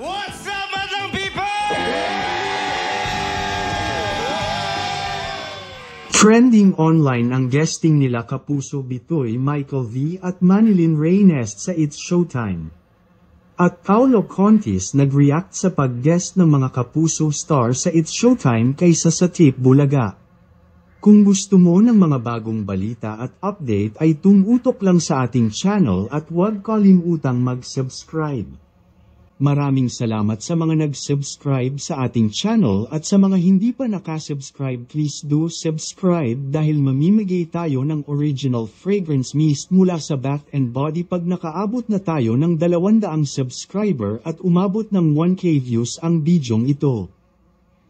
What's up, madlang people? Trending online ang guesting nila Kapuso Bitoy, Michael V at Manilyn Reynes sa It's Showtime. At Paolo Contis nag-react sa pag-guest ng mga Kapuso star sa It's Showtime kaysa sa Tape Bulaga. Kung gusto mo ng mga bagong balita at update ay tumutok lang sa ating channel at huwag kalimutang mag-subscribe. Maraming salamat sa mga nag-subscribe sa ating channel at sa mga hindi pa nakasubscribe, please do subscribe dahil mamimigay tayo ng original fragrance mist mula sa Bath & Body pag nakaabot na tayo ng 200 subscriber at umabot ng 1K views ang bidyong ito.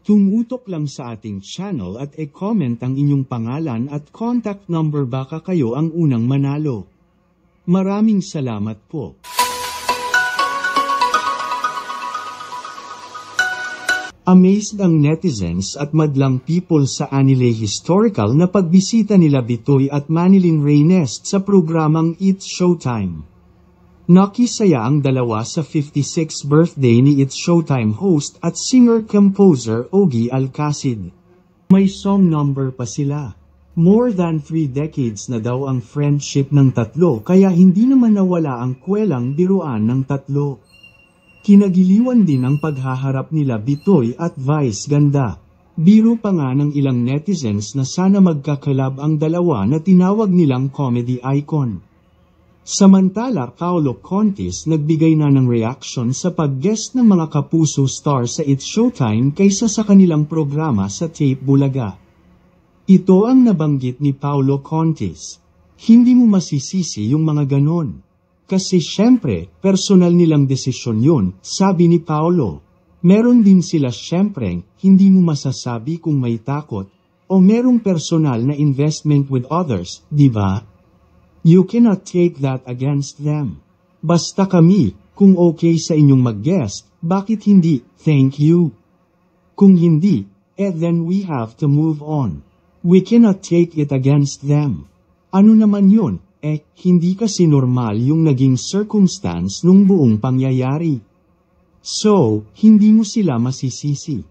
Tumutok lang sa ating channel at e-comment ang inyong pangalan at contact number baka kayo ang unang manalo. Maraming salamat po. Amazed ang netizens at madlang people sa Anile historical na pagbisita nila Bitoy at Manilyn Reynes sa programang It's Showtime. Nakisaya ang dalawa sa 56th birthday ni It's Showtime host at singer-composer Ogie Alcacid. May song number pa sila. More than 3 decades na daw ang friendship ng tatlo kaya hindi naman nawala ang kwelang biruan ng tatlo. Kinagiliwan din ang paghaharap nila Bitoy at Vice Ganda. Biro pa nga ng ilang netizens na sana magkakalab ang dalawa na tinawag nilang comedy icon. Samantala, Paolo Contis nagbigay na ng reaction sa pag-guest ng mga Kapuso star sa It's Showtime kaysa sa kanilang programa sa Tape Bulaga. Ito ang nabanggit ni Paolo Contis. Hindi mo masisisi yung mga ganon. Kasi syempre, personal nilang desisyon yun, sabi ni Paolo. Meron din sila syempre, hindi mo masasabi kung may takot, o merong personal na investment with others, di ba? You cannot take that against them. Basta kami, kung okay sa inyong mag-guest, bakit hindi, thank you. Kung hindi, then we have to move on. We cannot take it against them. Ano naman yun? Hindi kasi normal yung naging circumstance nung buong pangyayari. So, hindi mo sila masisisi.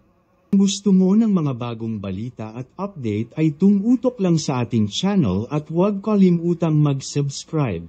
Kung gusto mo ng mga bagong balita at update ay tumutok lang sa ating channel at huwag kalimutang mag-subscribe.